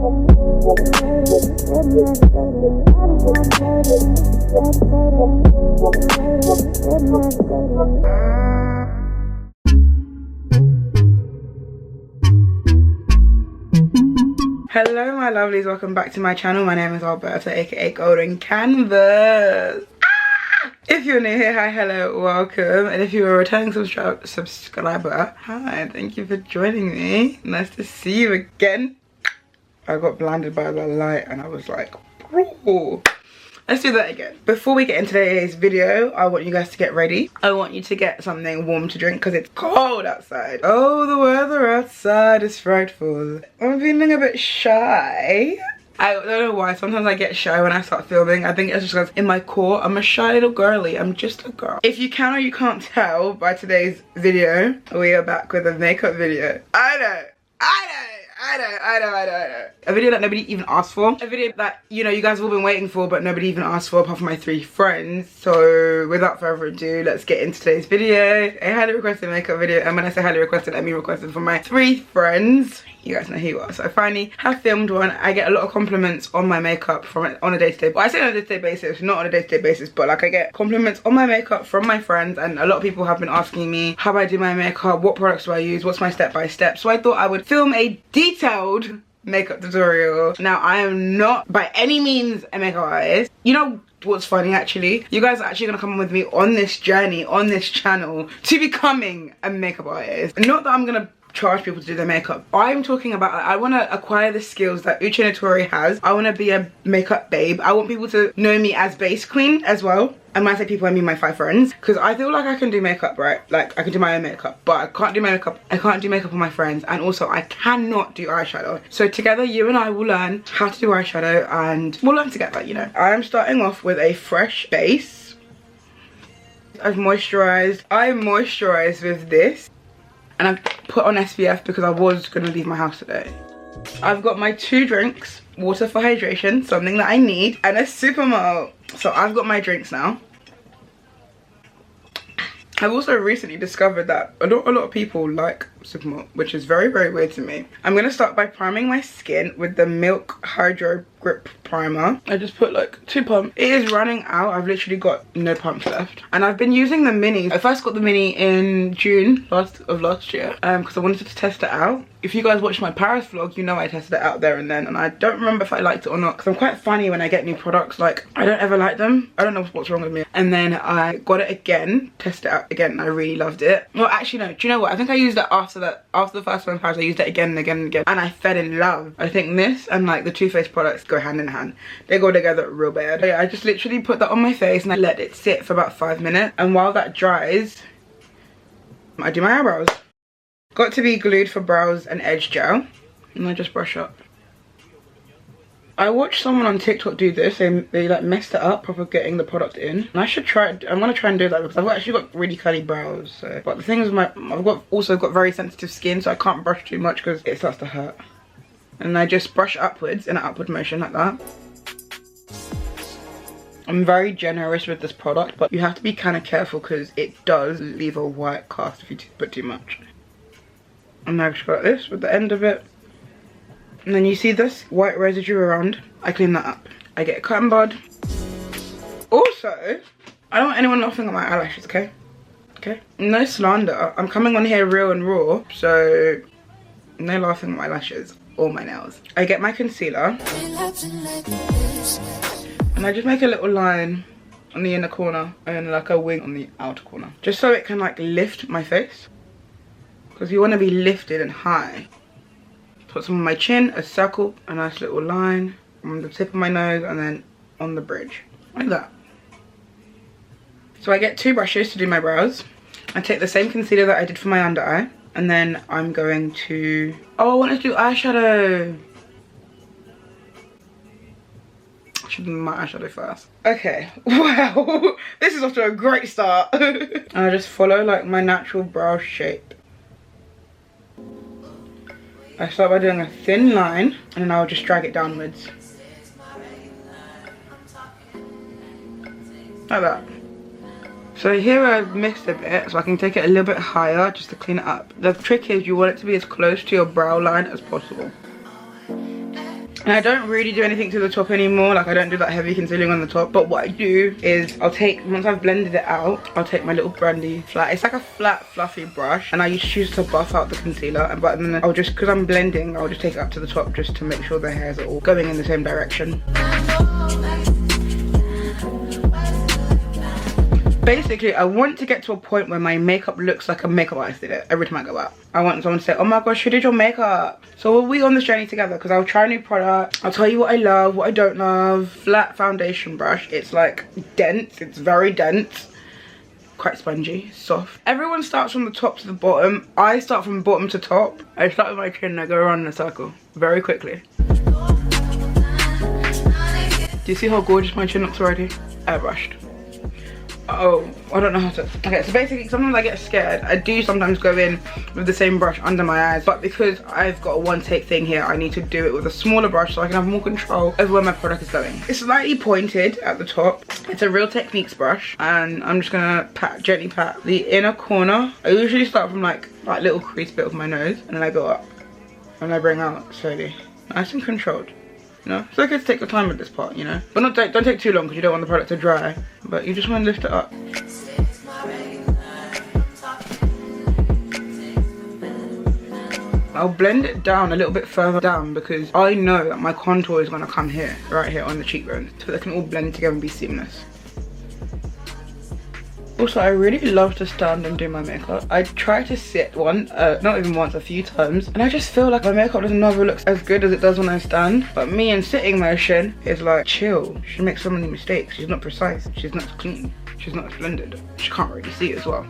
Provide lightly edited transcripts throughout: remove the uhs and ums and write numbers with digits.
Hello my lovelies, welcome back to my channel. My name is Alberta, aka Golden Canvas. If you're new here, hi, hello, welcome. And if you're a returning subscriber, hi, thank you for joining me. Nice to see you again. I got blinded by the light and I was like, ooh. Let's do that again. Before we get into today's video, I want you guys to get ready. I want you to get something warm to drink because it's cold outside. Oh, the weather outside is frightful. I'm feeling a bit shy. I don't know why. Sometimes I get shy when I start filming. I think it's just because in my core, I'm a shy little girly. I'm just a girl. If you can or you can't tell by today's video, we are back with a makeup video. I know. A video that nobody even asked for. A video that, you know, you guys have all been waiting for, but nobody even asked for apart from my 3 friends. So without further ado, let's get into today's video. A highly requested makeup video. And when I say highly requested, I mean requested from my 3 friends. You guys know who you are. So I finally have filmed one. I get a lot of compliments on my makeup from it on a day-to-day. Well, I say on a day-to-day basis, not on a day-to-day basis, but like I get compliments on my makeup from my friends, and a lot of people have been asking me how I do my makeup, what products do I use, what's my step-by-step. So I thought I would film a detailed makeup tutorial. Now, I am not by any means a makeup artist. You know what's funny actually? You guys are actually gonna come with me on this journey, on this channel, to becoming a makeup artist. Not that I'm gonna charge people to do their makeup. I'm talking about, I want to acquire the skills that Uche Notori has. I want to be a makeup babe. I want people to know me as base queen as well. And when I say people, I mean my 5 friends, because I feel like I can do makeup, right? Like I can do my own makeup, but I can't do my makeup. I can't do makeup on my friends, and also I cannot do eyeshadow. So together, you and I will learn how to do eyeshadow, and we'll learn together, you know. I am starting off with a fresh base. I've moisturized. I moisturized with this. And I've put on SPF because I was going to leave my house today. I've got my 2 drinks, water for hydration, something that I need, and a supermalt. So I've got my drinks now. I've also recently discovered that a lot of people like supermalt, which is very, very weird to me. I'm going to start by priming my skin with the Milk Hydro Grip Primer. I just put like 2 pumps. It is running out. I've literally got no pumps left. And I've been using the mini. I first got the mini in June of last year because I wanted to test it out. If you guys watched my Paris vlog, you know I tested it out there and then. And I don't remember if I liked it or not, because I'm quite funny when I get new products. Like, I don't ever like them. I don't know what's wrong with me. And then I got it again, tested it out again, and I really loved it. Well, actually, no. Do you know what? I think I used it after the first one Paris. I used it again and again and again. And I fell in love. I think this and like the Too Faced products go hand in hand. They go together real bad. But yeah, I just literally put that on my face and I let it sit for about 5 minutes. And while that dries, I do my eyebrows. Got to be glued for brows and edge gel. And I just brush up. I watched someone on TikTok do this. They like messed it up proper getting the product in. And I should try it. I'm gonna try and do that because I've actually got really curly brows. So. But the thing is, I've also got very sensitive skin, so I can't brush too much because it starts to hurt. And I just brush upwards in an upward motion like that. I'm very generous with this product, but you have to be kind of careful because it does leave a white cast if you put too much. And I just got this with the end of it. And then you see this white residue around. I clean that up. I get a cotton bud. Also, I don't want anyone laughing at my eyelashes, okay? Okay? No slander. I'm coming on here real and raw, so no laughing at my lashes or my nails. I get my concealer. And I just make a little line on the inner corner and like a wing on the outer corner. Just so it can like lift my face. Because you want to be lifted and high. Put some on my chin, a circle, a nice little line on the tip of my nose, and then on the bridge. Like that. So I get 2 brushes to do my brows. I take the same concealer that I did for my under eye. And then I'm going to... Oh, I want to do eyeshadow. I should do my eyeshadow first. Okay. Wow. This is off to a great start. And I just follow like my natural brow shape. I start by doing a thin line and then I'll just drag it downwards. Like that. So here I've mixed a bit so I can take it a little bit higher just to clean it up. The trick is you want it to be as close to your brow line as possible. And I don't really do anything to the top anymore. Like I don't do that heavy concealing on the top. But what I do is I'll take, once I've blended it out, I'll take my little brandy flat. It's like a flat fluffy brush, and I just choose to buff out the concealer. But then I'll just, because I'm blending, I'll just take it up to the top just to make sure the hairs are all going in the same direction. Basically, I want to get to a point where my makeup looks like a makeup artist did it every time I go out. I want someone to say, oh my gosh, who did your makeup? So we'll be on this journey together, because I'll try a new product. I'll tell you what I love, what I don't love. Flat foundation brush. It's like dense. It's very dense. Quite spongy, soft. Everyone starts from the top to the bottom. I start from bottom to top. I start with my chin and I go around in a circle very quickly. Do you see how gorgeous my chin looks already? Airbrushed. Oh, I don't know how to. Okay, so basically sometimes I get scared. I do sometimes go in with the same brush under my eyes, but because I've got a one take thing here, I need to do it with a smaller brush so I can have more control over where my product is going. It's slightly pointed at the top. It's a Real Techniques brush, and I'm just gonna gently pat the inner corner. I usually start from like that little crease bit of my nose, and then I go up and I bring out slowly, nice and controlled. You know, it's okay to take your time with this part, you know, but don't take too long, because you don't want the product to dry, but you just want to lift it up. I'll blend it down a little bit further down, because I know that my contour is going to come here, right here on the cheekbones, so they can all blend together and be seamless. Also, I really love to stand and do my makeup. I try to sit not even once, a few times, and I just feel like my makeup doesn't never look as good as it does when I stand. But me in sitting motion is like chill. She makes so many mistakes. She's not precise. She's not clean. She's not blended. She can't really see it as well.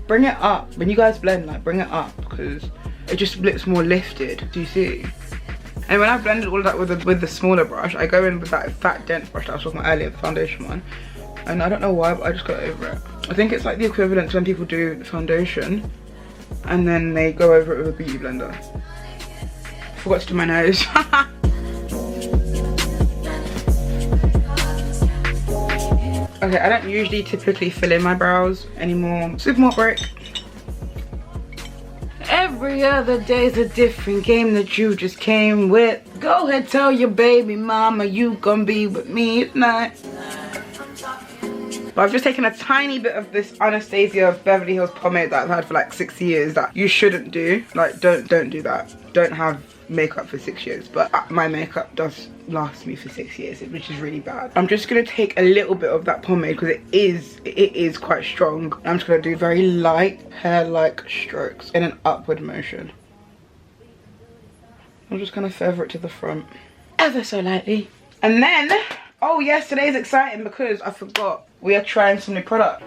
Bring it up. When you guys blend, like bring it up, because it just looks more lifted. Do you see? And when I blended all of that with the smaller brush, I go in with that fat dense brush that I was talking about earlier, the foundation one. And I don't know why, but I just got over it. I think it's like the equivalent to when people do the foundation and then they go over it with a beauty blender. Forgot to do my nose. Okay, I don't usually typically fill in my brows anymore. Supermarket break. Every other day's a different game that you just came with. Go ahead, tell your baby mama you gonna be with me tonight. But I've just taken a tiny bit of this Anastasia Beverly Hills pomade that I've had for like 6 years that you shouldn't do. Like, don't do that. Don't have makeup for 6 years. But my makeup does last me for 6 years, which is really bad. I'm just gonna take a little bit of that pomade because it is quite strong. I'm just gonna do very light hair-like strokes in an upward motion. I'm just gonna feather it to the front ever so lightly. And then, oh yes, today's exciting because I forgot. We are trying some new product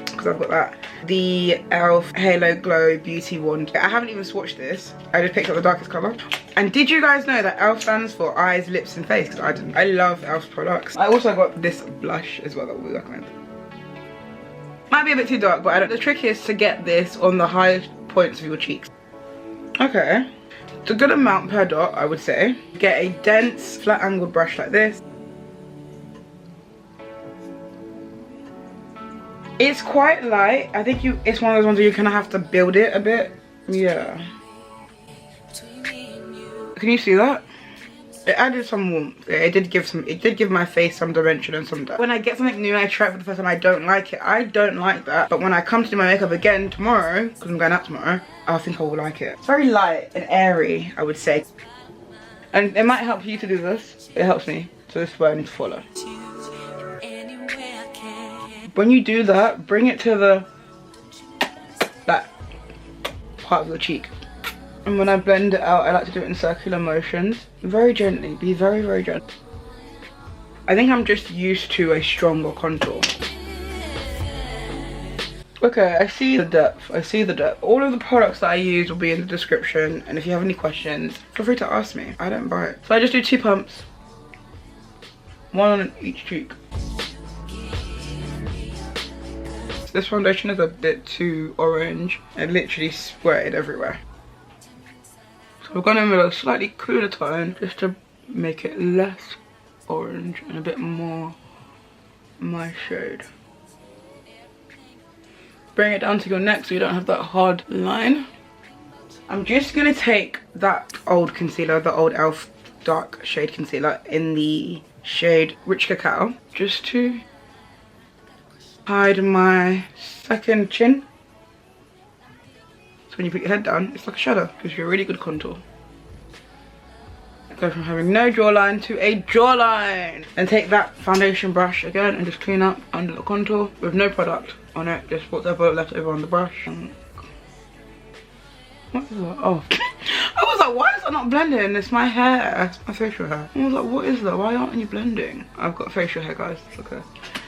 because I've got that. The e.l.f. Halo Glow Beauty Wand. I haven't even swatched this. I just picked up the darkest colour. And did you guys know that e.l.f. stands for eyes, lips and face? Because I didn't. I love e.l.f.'s products. I also got this blush as well that we'll recommend. Might be a bit too dark, but I don't. The trick is to get this on the highest points of your cheeks. Okay. It's a good amount per dot, I would say. Get a dense, flat angled brush like this. It's quite light. I think it's one of those ones where you kind of have to build it a bit. Yeah. Can you see that? It added some warmth. It did give my face some dimension and some depth. When I get something new and I try it for the first time, I don't like it. I don't like that. But when I come to do my makeup again tomorrow, because I'm going out tomorrow, I think I will like it. It's very light and airy, I would say. And it might help you to do this. It helps me. So this is where I need to follow. When you do that, bring it to that part of your cheek. And when I blend it out, I like to do it in circular motions. Very gently, be very, very gentle. I think I'm just used to a stronger contour. Okay, I see the depth, I see the depth. All of the products that I use will be in the description. And if you have any questions, feel free to ask me. I don't buy it. So I just do 2 pumps. 1 on each cheek. This foundation is a bit too orange. It literally squirted everywhere. So we're going in with a slightly cooler tone just to make it less orange and a bit more my shade. Bring it down to your neck so you don't have that hard line. I'm just going to take that old concealer, the old e.l.f. dark shade concealer in the shade Rich Cacao, just to hide my second chin. So when you put your head down, it's like a shadow. Gives you a really good contour. Go from having no jawline to a jawline. And take that foundation brush again and just clean up under the contour with no product on it, just whatever left over on the brush. What is that? Oh. I was like, why is that not blending? It's my hair. It's my facial hair. I was like, what is that? Why aren't you blending? I've got facial hair, guys. It's okay.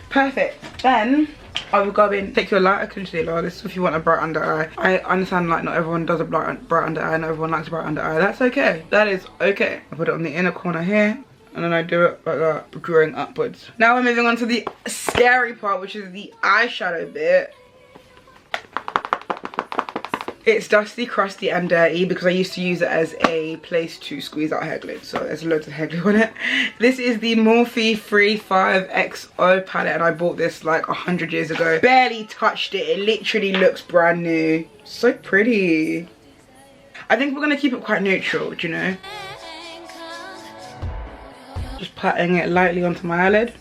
Perfect. Then I will go in, take your lighter concealer. This is if you want a bright under eye. I understand like not everyone does a bright under eye, not everyone likes a bright under eye. That's okay. That is okay. I put it on the inner corner here, and then I do it like that, drawing upwards. Now we're moving on to the scary part, which is the eyeshadow bit. It's dusty, crusty and dirty because I used to use it as a place to squeeze out hair glue. So there's loads of hair glue on it. This is the Morphe 35 XO palette, and I bought this like 100 years ago. Barely touched it. It literally looks brand new. So pretty. I think we're going to keep it quite neutral, do you know? Just patting it lightly onto my eyelid.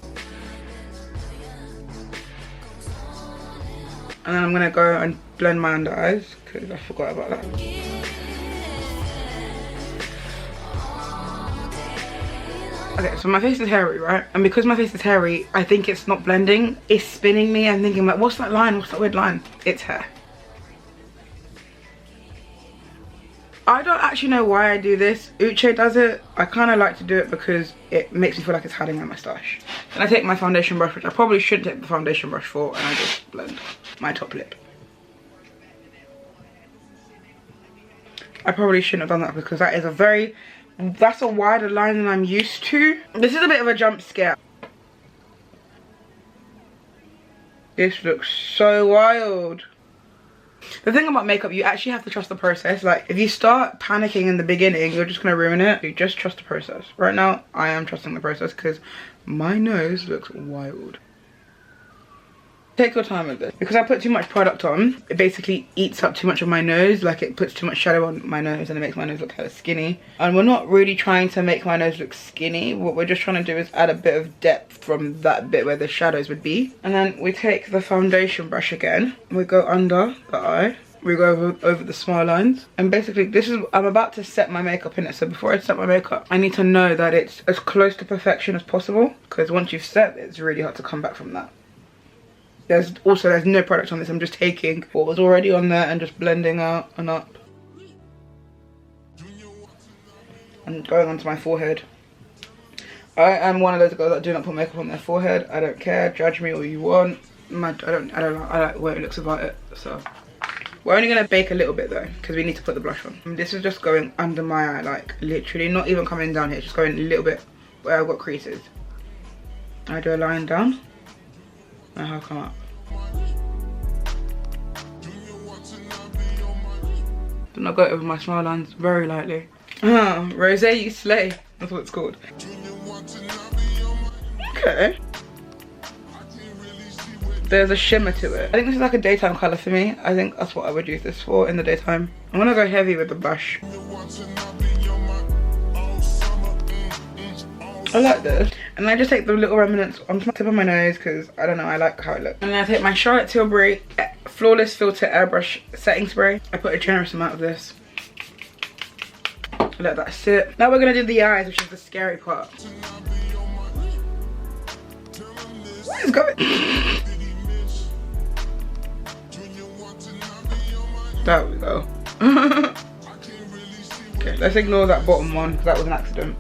And then I'm going to go and blend my under eyes because I forgot about that. Okay, so my face is hairy, right? And because my face is hairy, I think it's not blending. It's spinning me. I'm thinking like, what's that line? What's that weird line? It's hair. I don't actually know why I do this. Uche does it. I kind of like to do it because it makes me feel like it's hiding my moustache. And I take my foundation brush, which I probably shouldn't take the foundation brush for, and I just blend my top lip. I probably shouldn't have done that because that is that's a wider line than I'm used to. This is a bit of a jump scare. This looks so wild. The thing about makeup, you actually have to trust the process. Like, if you start panicking in the beginning, you're just going to ruin it. You just trust the process. Right now, I am trusting the process because my nose looks wild. Take your time with this. Because I put too much product on, it basically eats up too much of my nose. Like, it puts too much shadow on my nose and it makes my nose look kind of skinny. And we're not really trying to make my nose look skinny. What we're just trying to do is add a bit of depth from that bit where the shadows would be. And then we take the foundation brush again. We go under the eye. We go over the smile lines. And basically, this is, I'm about to set my makeup in it. So before I set my makeup, I need to know that it's as close to perfection as possible. Because once you've set it, it's really hard to come back from that. There's no product on this. I'm just taking what was already on there and just blending out and up. And going onto my forehead. I am one of those girls that do not put makeup on their forehead. I don't care. Judge me all you want. I like the way it looks about it. So we're only gonna bake a little bit though, because we need to put the blush on. And this is just going under my eye, like literally, not even coming down here. Just going a little bit where I've got creases. I do a line down. And I'll come up. Then I'll go over my smile lines very lightly. Rosé, you slay. That's what it's called. Okay. There's a shimmer to it. I think this is like a daytime colour for me. I think that's what I would use this for in the daytime. I'm gonna go heavy with the brush. I like this. And I just take the little remnants onto the tip of my nose because, I don't know, I like how it looks. And then I take my Charlotte Tilbury Flawless Filter Airbrush Setting Spray. I put a generous amount of this. Let that sit. Now we're going to do the eyes, which is the scary part. What is going on? There we go. Okay, let's ignore that bottom one because that was an accident.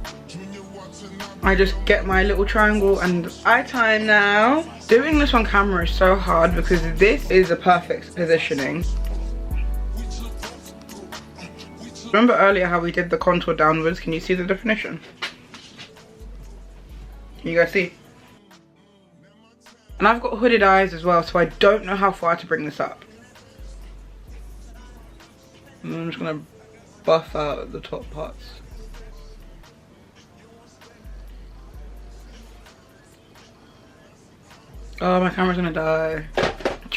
I just get my little triangle and eye time now. Doing this on camera is so hard because this is the perfect positioning. Remember earlier how we did the contour downwards? Can you see the definition? Can you guys see? And I've got hooded eyes as well, so I don't know how far to bring this up. And I'm just gonna buff out the top parts. Oh, my camera's gonna die.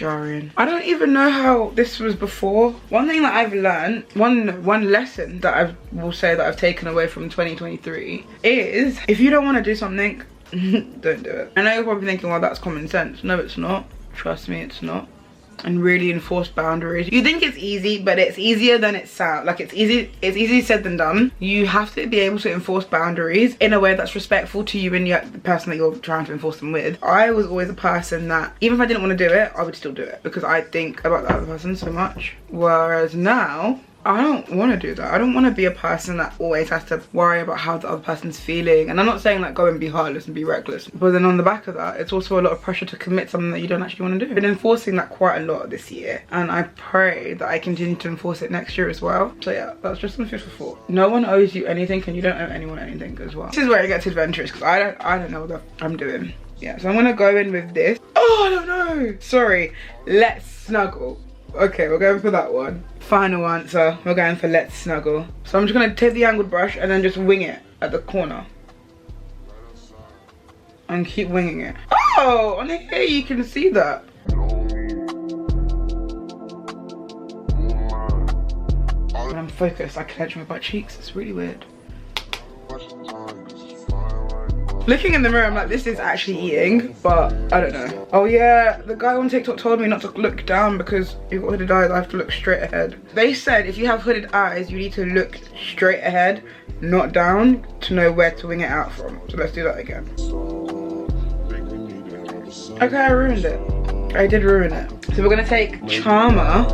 jarring. I don't even know how this was before. One thing that I've learned, one lesson that I will say that I've taken away from 2023 is if you don't want to do something, don't do it. I know you're probably thinking, well, that's common sense. No, it's not. Trust me, it's not. And really enforce boundaries. You think it's easy, but it's easier than it sounds. Like it's easy said than done. You have to be able to enforce boundaries in a way that's respectful to you and the person that you're trying to enforce them with. I was always a person that even if I didn't want to do it, I would still do it because I think about the other person so much. Whereas now, I don't want to do that. I don't want to be a person that always has to worry about how the other person's feeling. And I'm not saying like go and be heartless and be reckless, but then on the back of that, it's also a lot of pressure to commit something that you don't actually want to do. I've been enforcing that quite a lot this year, and I pray that I continue to enforce it next year as well. So yeah, that's just some food for thought. No one owes you anything, and you don't owe anyone anything as well. This is where it gets adventurous because I don't know what I'm doing. Yeah, so I'm gonna go in with this. Oh, I don't know. Sorry. Let's snuggle. Okay, we're going for that one. Final answer, we're going for let's snuggle. So I'm just gonna take the angled brush and then just wing it at the corner. And keep winging it. Oh, on here you can see that. When I'm focused, I clench my butt cheeks. It's really weird. Looking in the mirror, I'm like, this is actually eating, but I don't know. Oh yeah, the guy on TikTok told me not to look down because you've got hooded eyes, I have to look straight ahead. They said if you have hooded eyes, you need to look straight ahead, not down, to know where to wing it out from. So let's do that again. Okay, I ruined it. I did ruin it. So we're gonna take Charmer.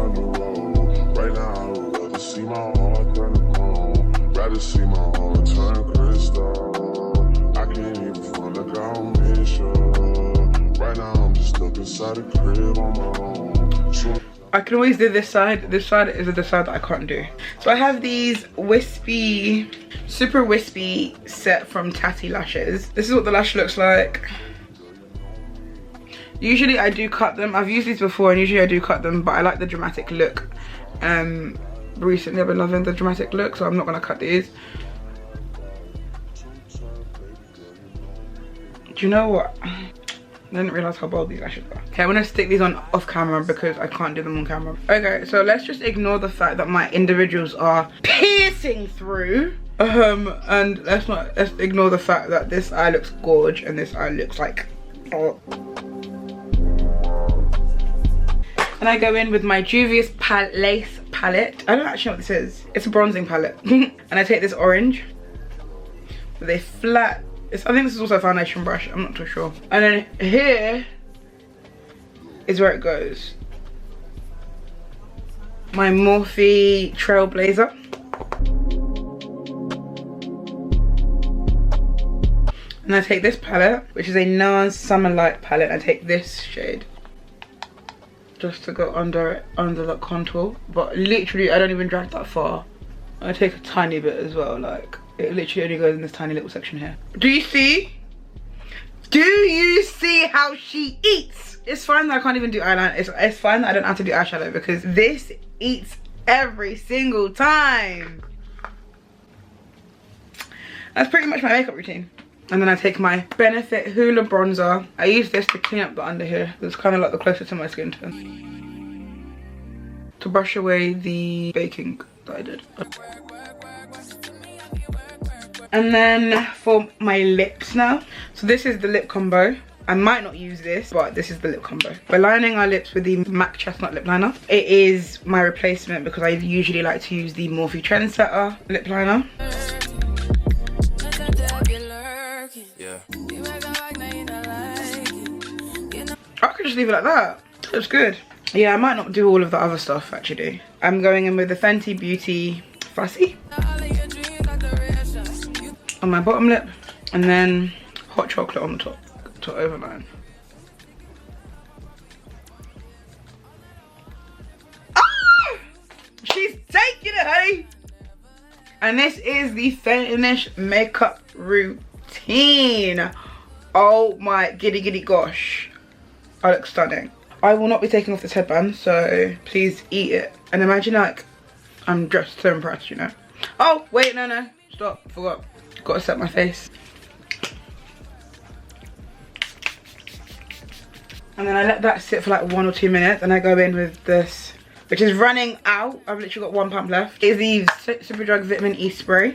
I can always do this side. This side is the side that I can't do. So I have these wispy, super wispy set from Tatty Lashes. This is what the lash looks like. Usually I do cut them. I've used these before and usually I do cut them, but I like the dramatic look. Recently I've been loving the dramatic look, so I'm not gonna cut these. Do you know what? I didn't realise how bold these lashes are. Okay, I'm gonna stick these on off camera because I can't do them on camera. Okay, so let's just ignore the fact that my individuals are piercing through. And let's ignore the fact that this eye looks gorge and this eye looks like, oh. And I go in with my Juvia's Lace palette. I don't actually know what this is. It's a bronzing palette. And I take this orange with a flat, I think this is also a foundation brush, I'm not too sure. And then here is where it goes. My Morphe Trailblazer. And I take this palette, which is a NARS Summer Light palette. I take this shade just to go under it, under the contour. But literally, I don't even drag that far. I take a tiny bit as well, like. It literally only goes in this tiny little section here. Do you see? Do you see how she eats? It's fine that I can't even do eyeliner. It's fine that I don't have to do eyeshadow because this eats every single time. That's pretty much my makeup routine. And then I take my Benefit Hoola bronzer. I use this to clean up the under here. It's kind of like the closest to my skin tone. To brush away the baking that I did. And then for my lips now. So this is the lip combo. I might not use this, but this is the lip combo. We're lining our lips with the MAC Chestnut lip liner. It is my replacement because I usually like to use the Morphe Trendsetter lip liner. I could just leave it like that. That's good. Yeah, I might not do all of the other stuff actually. I'm going in with the Fenty Beauty Fussy on my bottom lip, and then hot chocolate on the top to overline. Ah! She's taking it, honey! And this is the finished makeup routine. Oh my giddy gosh. I look stunning. I will not be taking off this headband, so please eat it. And imagine like, I'm just so impressed, you know. Oh, wait, no, stop, forgot. Gotta set my face. And then I let that sit for like 1 or 2 minutes, and I go in with this, which is running out. I've literally got 1 pump left. It's the Superdrug Vitamin E spray.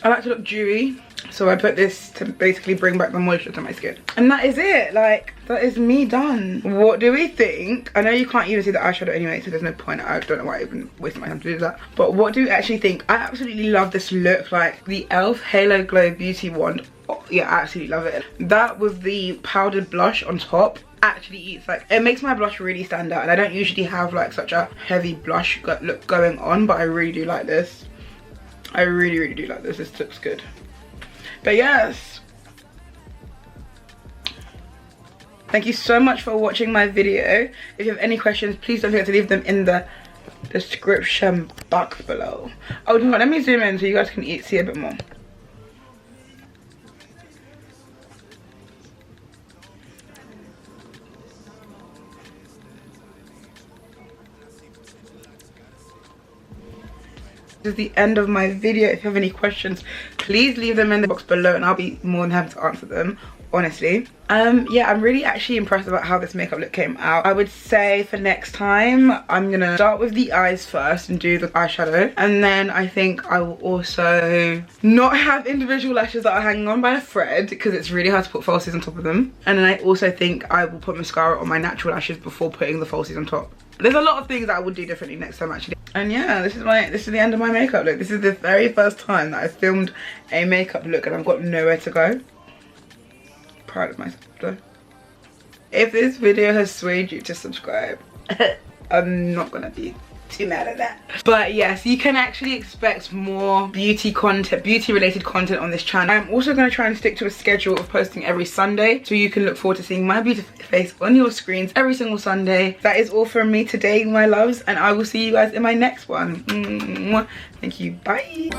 I like to look dewy, so I put this to basically bring back the moisture to my skin. And that is it. Like, that is me done. What do we think? I know you can't even see the eyeshadow anyway, so there's no point. I don't know why I even wasted my time to do that. But what do you actually think? I absolutely love this look. Like, the e.l.f. Halo Glow Beauty Wand. Oh, yeah, I absolutely love it. That with the powdered blush on top actually eats, like, it makes my blush really stand out. And I don't usually have like such a heavy blush look going on, but I really do like this. I really do like this. This looks good. But yes, thank you so much for watching my video. If you have any questions, please don't forget to leave them in the description box below. Oh, you know what? Let me zoom in so you guys can see a bit more. This is the end of my video. If you have any questions, please leave them in the box below and I'll be more than happy to answer them, honestly. Yeah, I'm really actually impressed about how this makeup look came out. I would say for next time, I'm gonna start with the eyes first and do the eyeshadow, and then I think I will also not have individual lashes that are hanging on by a thread because it's really hard to put falsies on top of them. And then I also think I will put mascara on my natural lashes before putting the falsies on top. There's a lot of things that I would do differently next time actually. And yeah, this is the end of my makeup look. This is the very first time that I filmed a makeup look and I've got nowhere to go. Proud of myself though. If this video has swayed you to subscribe, I'm not gonna be too mad at that. But yes, you can actually expect more beauty content, beauty related content on this channel. I'm also going to try and stick to a schedule of posting every Sunday, so you can look forward to seeing my beautiful face on your screens every single Sunday. That is all from me today, my loves, and I will see you guys in my next one. Thank you, bye.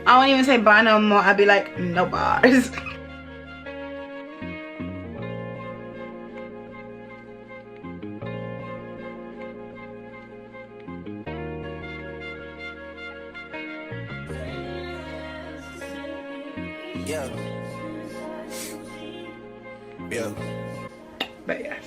I won't even say bye no more. I'd be like, no bars. Yeah. Yeah. But yes.